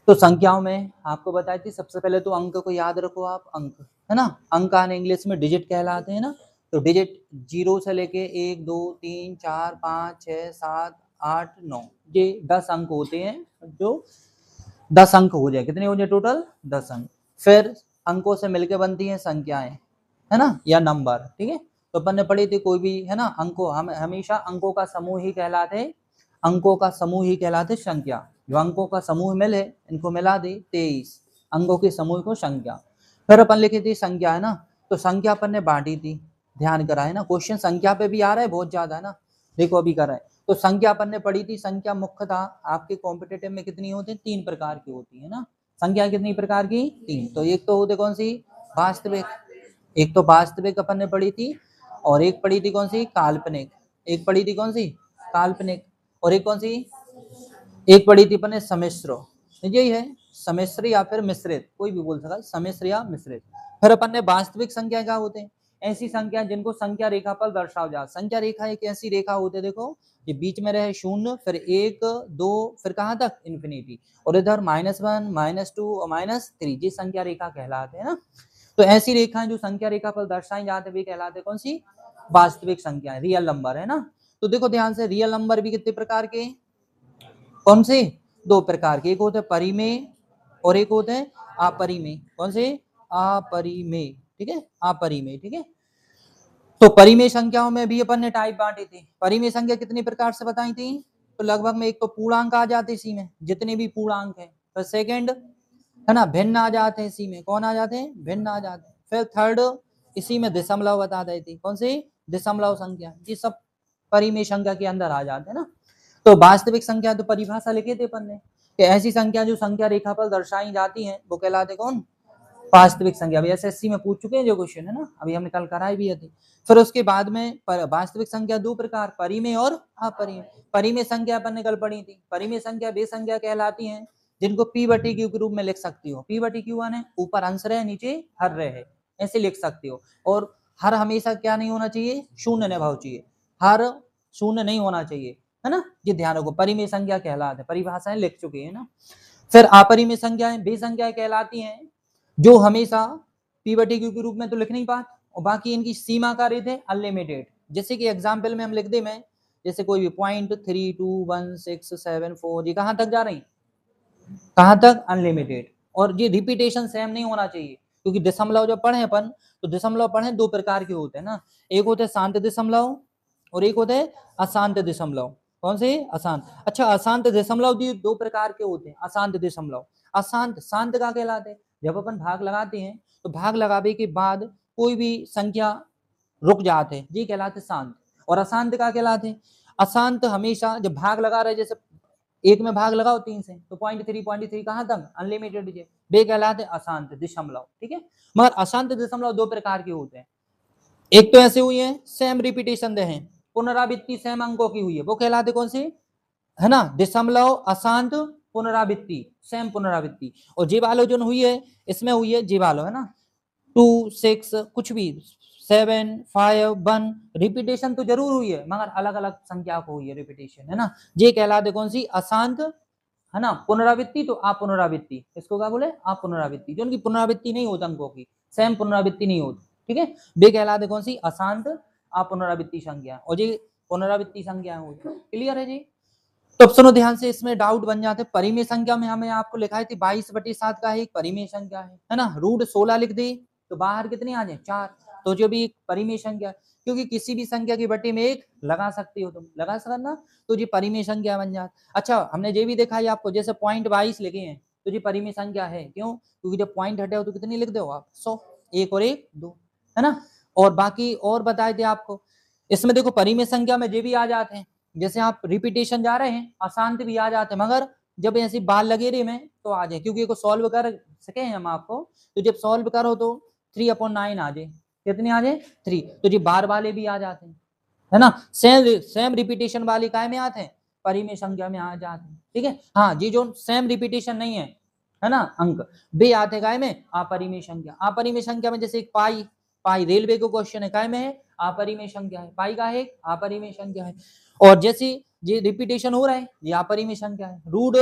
तो संख्याओं में आपको बताई थी, सबसे पहले तो अंक को याद रखो आप, अंक है ना, अंक आने इंग्लिश में डिजिट कहलाते हैं ना, तो डिजिट 0 से लेके 1 2 3 4 5 6 7 8 9 ये 10 अंक होते हैं, जो 10 अंक हो जाए, कितने हो जाए टोटल 10 अंक। फिर अंकों से मिलकर बनती हैं संख्याएं, है ना, या नंबर, ठीक है। तो अपन ने पढ़ी थी कोई भी, है ना, अंकों हम हमेशा अंकों का समूह ही कहलाते, अंकों का समूह ही कहलाते संख्या। जो अंकों का समूह मिले इनको मिला दे 23 अंकों के समूह को संख्या। फिर अपन लिखी थी संख्या, है ना, तो संख्या अपन ने बांटी थी, ध्यान करा है ना, क्वेश्चन संख्या पे भी आ रहा है बहुत ज्यादा, है ना, देखो अभी कर रहा है। तो संख्या अपन ने पढ़ी थी, संख्या मुख्यतः आपके कॉम्पिटेटिव में कितनी होती है, 3 प्रकार की होती है ना, संख्या कितनी प्रकार की, 3। तो एक तो होते कौन सी, वास्तविक, एक तो वास्तविक अपन ने पढ़ी थी, और एक पढ़ी थी कौन सी, काल्पनिक, एक पढ़ी थी कौन सी, काल्पनिक, और एक कौन सी, एक पढ़ी थी अपन ने सम्मिश्र, यही है सम्मिश्र या फिर मिश्रित, कोई भी बोल सकता, सम्मिश्र या मिश्रित। फिर अपन ने वास्तविक संख्या क्या होते हैं, ऐसी संख्या जिनको संख्या रेखा पर दर्शाया जा, संख्या रेखा एक ऐसी रेखा होती है, देखो ये बीच में रहे शून्य, फिर 1 2 फिर कहां तक, इन्फिनिटी, और इधर -1 -2 और -3, ये संख्या रेखा कहलाते हैं ना। तो ऐसी रेखाएं जो संख्या रेखा पर दर्शाई जाते वे कहलाते कौन सी, वास्तविक संख्या, रियल नंबर, है ना। तो देखो ध्यान से, रियल नंबर भी कितने प्रकार के, कौन से, 2 प्रकार के, एक होते हैं परिमेय और एक होते हैं अपरिमेय, कौन से, अपरिमेय, ठीक है, अपरिमेय, ठीक है। तो परिमेय संख्याओं में भी अपन ने टाइप बांटी थी, परिमेय संख्या कितनी प्रकार से बताई थी, तो लगभग में एक तो पूर्णांक आ जाते इसी में, जितने भी पूर्णांक है, फिर सेकंड, है ना, भिन्न आ जाते हैं इसी में, कौन आ जाते हैं, भिन्न आ जाते हैं, फिर थर्ड इसी में दशमलव बता देती, कौन सी, दशमलव संख्या, ये सब परिमेय संख्या के अंदर आ जाते हैं ना। तो वास्तविक संख्या तो परिभाषा लिखे थे अपन ने, कि ऐसी संख्या जो संख्या रेखा पर दर्शाई जाती हैं वो कहलाते कौन, वास्तविक संख्या। अभी एसएससी में पूछ चुके हैं जो क्वेश्चन, है ना, अभी हमने कल कराई भी थी। फिर उसके बाद में वास्तविक संख्या 2 प्रकार, परिमेय और अपरिमेय। परिमेय संख्या अपन ने कल पढ़ी थी, परिमेय संख्या वे संख्या कहलाती हैं जिनको p/q के रूप में लिख सकती हो, p/q यानी ऊपर अंश रहे नीचे हर रहे, ऐसे लिख सकती हो। और हर हमेशा क्या नहीं होना चाहिए, शून्य न भाव चाहिए, हर शून्य नहीं होना चाहिए, है ना, ये ध्यान रखो, परिमेय संख्या कहलाते, परिभाषाएं लिख चुके हैं ना। फिर अपरिमेय संख्याएं वे संख्याएं कहलाती हैं जो हमेशा p/q के रूप में तो लिख नहीं पाते, और बाकी इनकी सीमा कार्य थे अनलिमिटेड। जैसे कि एग्जाम्पल में हम लिख दे, मैं जैसे कोई भी 0.32167 ये कहां तक जा रही, कहां तक, अनलिमिटेड। और ये रिपीटेशन सेम नहीं होना चाहिए, क्योंकि दशमलव जब पढ़े अपन तो दशमलव पढ़े 2 प्रकार के होते हैं ना, एक होते हैं शांत दशमलव और एक होते हैं अशांत दशमलव, कौन से, अशांत। अच्छा, अशांत दशमलव भी 2 प्रकार के होते हैं, अशांत दशमलव, अशांत शांत का कहलाते हैं, जब अपन भाग लगाते हैं तो भाग लगाने के बाद कोई भी संख्या रुक जाते हैं, ये कहलाते शांत। और अशांत का कहलाते, अशांत हमेशा जब भाग लगा रहे, जैसे 1 में भाग लगाओ 3 से तो 0.3 कहां तक, अनलिमिटेड, वे कहलाते अशांत दशमलव, ठीक है। मगर अशांत दशमलव 2 प्रकार के होते हैं, एक तो ऐसे हुई है सेम रिपीटेशन दे हैं, पुनरावृत्ति सेम अंकों की हुई है, वो कहलाते कौन से, है ना, दशमलव अशांत पुनरावृत्ति, सेम पुनरावृत्ति। और जे वालो जो हुई है इसमें हुई है जे वालो, है ना, 2 6 कुछ भी 7 5 1 रिपीटेशन तो जरूर हुई है, मगर अलग अलग संख्या को हुई है रिपीटेशन, है ना, ये कहलाते कौन सी, अशांत, है ना। पुनरावृत्ति तो अपुनरावृत्ति, इसको क्या बोले, अपुनरावृत्ति, जो उनकी पुनरावृत्ति नहीं होती अंकों की, सेम पुनरावृत्ति नहीं होती, ठीक है, वे कहलाते कौन सी, अशांत अपुनरावृत्ति संख्या, और ये पुनरावृत्ति संख्या होती, क्लियर है जी। तो अब सुनो ध्यान से, इसमें डाउट बन जाते, परिमेय संख्या में हमें आपको लिखाई थी 22/7 का एक परिमेय संख्या है ना, रूट 16 लिख दी तो बाहर कितने आ जाए, 4, तो जो भी परिमेय संख्या, क्योंकि किसी भी संख्या की बट्टी में एक लगा सकती हो तुम, लगा सकना, तो ये परिमेय संख्या बन जाती। अच्छा, हमने ये भी देखा है आपको, जैसे 0.22 लिखे हैं तो ये परिमेय संख्या है, क्यों, क्योंकि जब पॉइंट हटे हो तो कितनी लिख दो आप, 100, 1 और 1 2, है ना। और बाकी और बताए थे आपको, इसमें देखो परिमेय संख्या में ये भी आ जाते हैं, जैसे आप रिपीटेशन जा रहे हैं अशांत भी आ जाते हैं, मगर जब ऐसी बाल लगे रही में तो आ जाए, क्योंकि को सॉल्व कर सके हैं हम आपको, तो जब सॉल्व करो तो 3/9 आ जाए, कितने आ जाए, 3, तो ये बार वाले भी आ जाते हैं, है ना, सेम रिपीटेशन वाले काय में आते हैं, परिमेय संख्या में आ जाते हैं, ठीक है। हाँ, ये जो सेम रिपीटेशन नहीं है ना, अंक बे आते हैं काय में, अपरिमेय संख्या। अपरिमेय संख्या में जैसे एक पाई, पाई रेलवे को क्वेश्चन है, काय में है, अपरिमेय संख्या है, पाई का है अपरिमेय संख्या है। और जैसे ये रिपीटेशन हो रहा है ये अपरिमेय संख्या है, रूट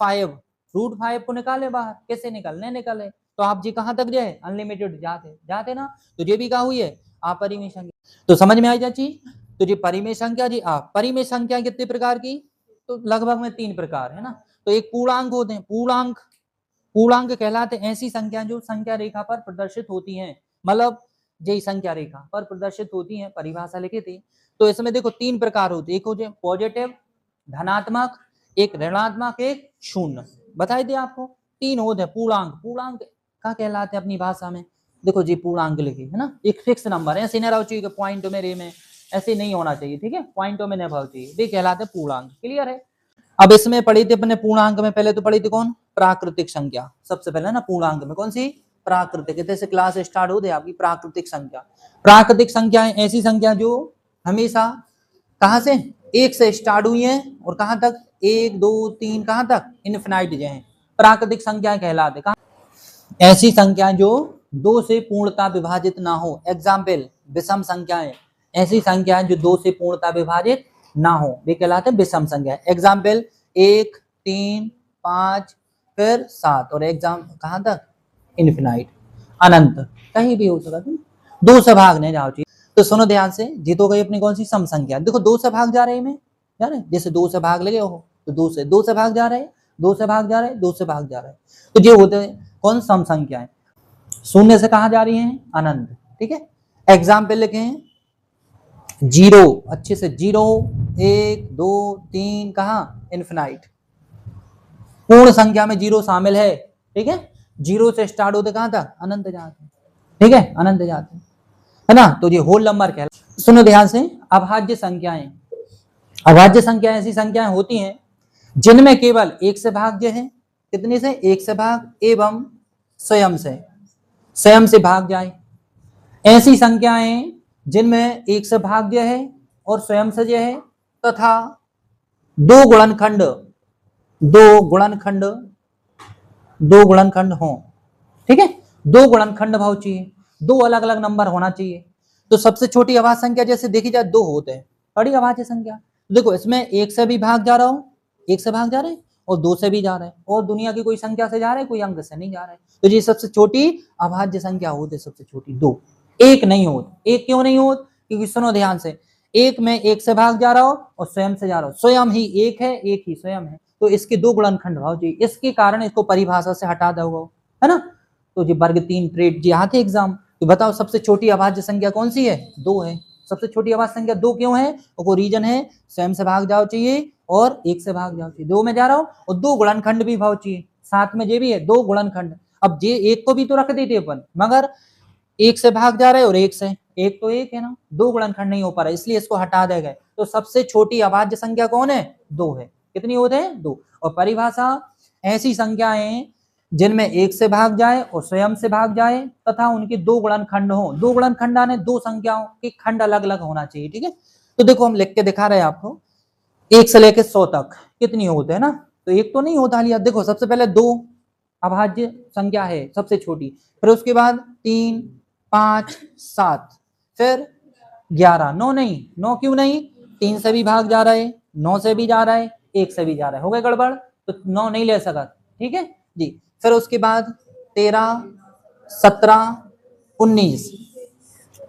5 रूट 5 को निकाले बाहर, कैसे निकले तो आप जी कहाँ तक जाए, अनलिमिटेड जाते ना, तो ये भी कहा हुई है अपरिमेय संख्या। तो समझ में आई जाती। तो जी परिमेय संख्या जी परिमेय संख्या कितने प्रकार की, तो लगभग में 3 प्रकार है ना। तो एक पूर्णांक होते हैं, पूर्णांक कहलाते ऐसी संख्या जो संख्या रेखा पर प्रदर्शित होती हैं, मतलब यही संख्या रेखा पर प्रदर्शित होती हैं, परिभाषा लिखी थी। तो इसमें देखो 3 प्रकार होते, एक होते पॉजिटिव धनात्मक, एक ऋणात्मक, एक शून्य, बताई दे आपको 3 होते हैं। पूर्णांक क्या कहलाते हैं अपनी भाषा में, देखो जी पूर्णांक लिखे है ना, एक फिक्स नंबर है, ऐसे नहीं रहना चाहिए पॉइंट में रे में, ऐसे नहीं होना चाहिए, ठीक है, पॉइंटों में नहीं भाव चाहिए, ये कहलाते हैं पूर्णांक। क्लियर है। अब इसमें पढ़ी थी अपने पूर्णांक में, पहले तो पढ़ी थी कौन, प्राकृतिक संख्या, सबसे पहले ना पूर्णांक में कौन सी, प्राकृतिक, जैसे क्लास स्टार्ट होती है आपकी प्राकृतिक संख्या। प्राकृतिक संख्याएं ऐसी संख्या जो हमेशा कहां से, एक से स्टार्ट हुई है और कहां तक, 1 2 3 कहां तक, इनफिनाइट जो है प्राकृतिक संख्याएं कहलाते। ऐसी संख्या जो 2 से पूर्णता विभाजित ना हो, एग्जाम्पल विषम संख्याएं, ऐसी संख्याएं जो 2 से पूर्णता विभाजित ना हो वे कहलाते हैं विषम संख्या। एग्जाम्पल 1 3 5 फिर 7 और एग्जाम कहां तक, इनफिनाइट, अनंत, कहीं भी हो सकता है, 2 से भाग नहीं जाओ। तो सुनो ध्यान से, जीतो गई अपनी कौन सी, सम संख्या। देखो 2 से भाग जा रहे हैं, जा रहे जैसे 2 से भाग लगे हो तो 2 से भाग जा रहे हैं, 2 से भाग जा रहे हैं, 2 से भाग जा रहे हैं, तो ये होते हैं कौन, सम संख्याएं। शून्य से कहा जा रही हैं, अनंत, ठीक है। एग्जाम्पल लिखे हैं 0, अच्छे से 0 1 2 3 कहा, इनफिनाइट, पूर्ण संख्या में 0 शामिल है, ठीक है, 0 से स्टार्ट होते कहां तक, अनंत जाते हैं, ठीक है, अनंत जाते हैं, है ना। तो ये होल नंबर कहलाता। सुनो ध्यान से, अभाज्य संख्याएं, अभाज्य संख्याएं ऐसी संख्याएं होती हैं जिनमें केवल एक से भाज्य है, कितने से, एक से भाग, एवं स्वयं से भाग जाए। ऐसी संख्याएं जिनमें एक से भाज्य है और स्वयं से है, तथा दो गुणनखंड हो, ठीक है, 2 गुणनखंड भाव चाहिए, 2 अलग अलग नंबर होना चाहिए। तो सबसे छोटी अभाज्य संख्या जैसे देखी जाए 2 होते हैं, बड़ी अभाज्य संख्या, देखो इसमें 1 से भी भाग जा रहा हो, 1 से भाग जा रहे हैं और 2 से भी जा रहे हैं, और दुनिया की कोई संख्या से जा रहे हैं, कोई अंक से नहीं जा रहे हैं, तो ये सबसे छोटी अभाज्य संख्या होती, सबसे छोटी 2, 1 नहीं होती। 1 क्यों नहीं होती, क्योंकि सुनो ध्यान से, 1 में 1 से भाग जा रहा हो और स्वयं से जा रहा हो, स्वयं ही 1 है, 1 ही स्वयं है, तो इसके 2 गुणनखंड भाव चाहिए, इसके कारण इसको परिभाषा से हटा दोगे, है ना। तो जी वर्ग 3 ट्रेड जी आते एग्जाम, तो बताओ सबसे छोटी अभाज्य संख्या कौन सी है, 2 है। सबसे छोटी अभाज्य संख्या 2 क्यों है, वो रीजन है स्वयं से भाग जाओ चाहिए और 1 से भाग जाओ चाहिए, 2 में जा रहा हूं और 2 गुणनखंड भी भाव चाहिए, साथ में ये भी है 2 गुणनखंड। अब ये 1 को भी तो रख देते अपन, मगर 1 से भाग जा रहे और 1 से, 1 तो 1 है ना, 2 गुणनखंड नहीं हो पा रहा, इसलिए इसको हटा दे गए। तो सबसे छोटी अभाज्य संख्या कौन है, 2 है। कितनी होते हैं, 2। और परिभाषा, ऐसी संख्याएं जिनमें 1 से भाग जाए और स्वयं से भाग जाए तथा उनके 2 गुणनखंड हो, 2 गुणनखंड आने 2 संख्याओं के खंड अलग अलग होना चाहिए, ठीक है। तो देखो हम लिख के दिखा रहे हैं आपको, 1 से लेकर 100 तक कितनी होते हैं ना, तो 1 तो नहीं होता लिया। देखो सबसे पहले 2 अभाज्य संख्या है सबसे छोटी, फिर उसके बाद 3 5 7, फिर 11, 9 नहीं, 9 क्यों नहीं, 3 से भी भाग जा रहा है, 9 से भी जा रहा है, 1 से भी जा रहा है, हो गए गड़बड़, तो 9 नहीं ले सका, ठीक है जी। फिर उसके बाद 13 17 19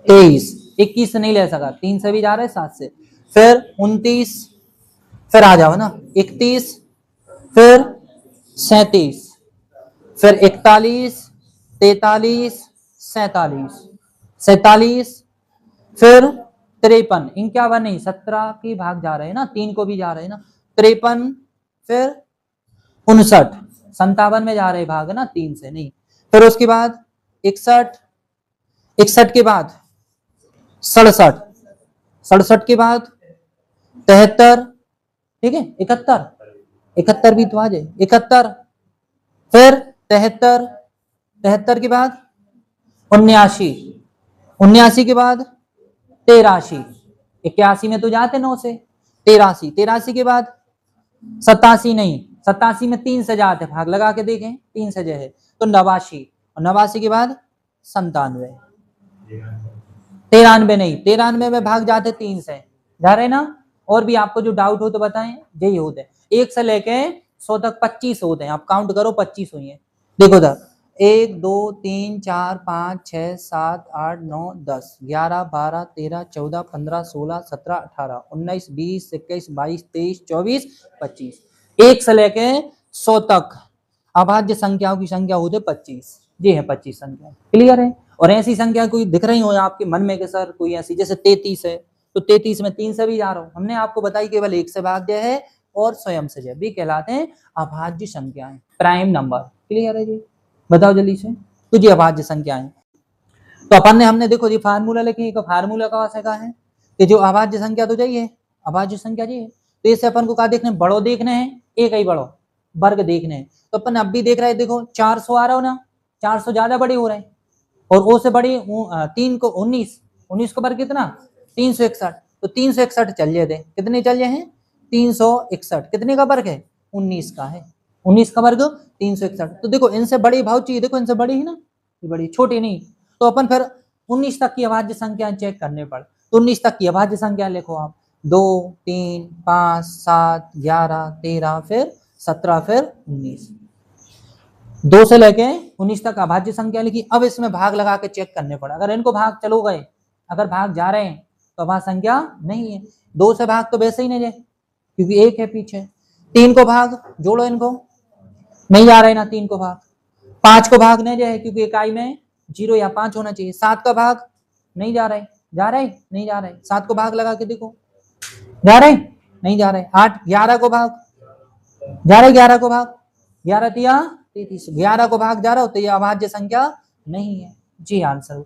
23 21 से नहीं ले सका, 3 से भी जा रहा है, 7 से, फिर 29, फिर आ जाओ ना 31, फिर 37, फिर 41 43 47, फिर 53, 51 नहीं 17 की भाग जा रहे हैं ना, 3 को भी जा रहे हैं ना, 53, फिर 59 57 में जा रहे भाग है ना, 3 से नहीं, फिर उसके बाद 61 के बाद 67 के बाद 73, ठीक है, 71 भी तो आ जाए, 71, फिर 73 के बाद 79 के बाद 83, 81 में तो जाते 9 से, 83 के बाद 87 नहीं, 87 में 3 से जाते, भाग लगा के देखें 3 से जो है, तो 89, और 89 के बाद 97, 93 नहीं, 93 में भाग जाते 3 से, जा रहे ना। और भी आपको जो डाउट हो तो बताएं, यही होते हैं 1 से लेके 100 तक 25 होते हैं, आप काउंट करो 25 हुई है। देखो सर 1 2 3 4 5 6 7 8 9 10 11 12 13 14 15 16 17 18 19 20 21 22 23 24 25, 1 से लेके 100 तक अभाज्य संख्याओं की संख्या होते 25। ये है 25 संख्या, क्लियर है। और ऐसी संख्या कोई दिख रही हो आपके मन में कि सर कोई ऐसी, जैसे 33 है तो 33 में 3 से भी जा रहा हूं, हमने आपको बताई केवल 1 से भाज्य है और स्वयं से जय, भी कहलाते हैं अभाज्य संख्याएं, प्राइम नंबर, क्लियर है जी। बताओ जल्दी से, तो जी अभाज्य संख्याएं। तो अपन ने हमने देखो ये फार्मूला लिखे, फार्मूला कहाँ से कहा है कि जो अभाज्य संख्या तो चाहिए, अभाज्य संख्या जी, तो इससे अपन को क्या देखने, बड़ो देखने हैं, एक ही बड़ो वर्ग देखने हैं। तो अपन अब भी देख रहे हैं, देखो 400 आ रहा हो ना, 400 ज्यादा बड़े हो रहे हैं, और ओ से बड़ी 3 को 19, 19 का वर्ग कितना 361, तो 361 चल जाते, कितने चल जाए हैं 361, कितने का वर्ग है 19 का है, 19 का वर्ग 361। तो देखो इनसे बड़ी भाव चाहिए, देखो इनसे बड़ी है ना, ये बड़ी, छोटी नहीं। तो अपन फिर 19 तक की अभाज्य संख्या चेक करने पड़, तो 19 तक की अभाज्य संख्या लिखो आप, 2 3 5 7 11 13 फिर 17 फिर 19, 2 से लेके 19 तक अभाज्य संख्या लिखी। अब इसमें भाग लगा के चेक करने पड़ा, अगर इनको भाग चलो गए, अगर भाग जा रहे हैं तो अभाज्य संख्या नहीं है। 2 से भाग तो वैसे ही नहीं जाए क्योंकि 1 है पीछे, 3 को भाग जोड़ो, इनको नहीं जा रहे ना 3 को भाग, 5 को भाग नहीं जाए क्योंकि इकाई में 0 या 5 होना चाहिए, 7 का भाग नहीं जा रहे, जा रहे नहीं जा रहे, 7 को भाग लगा के देखो, जा रहे नहीं जा रहे, 8 11 को भाग जा रहे, 11 को भाग, 11 तिया 33, 11 को भाग जा रहा हो तो ये अभाज्य संख्या नहीं है जी, आंसर।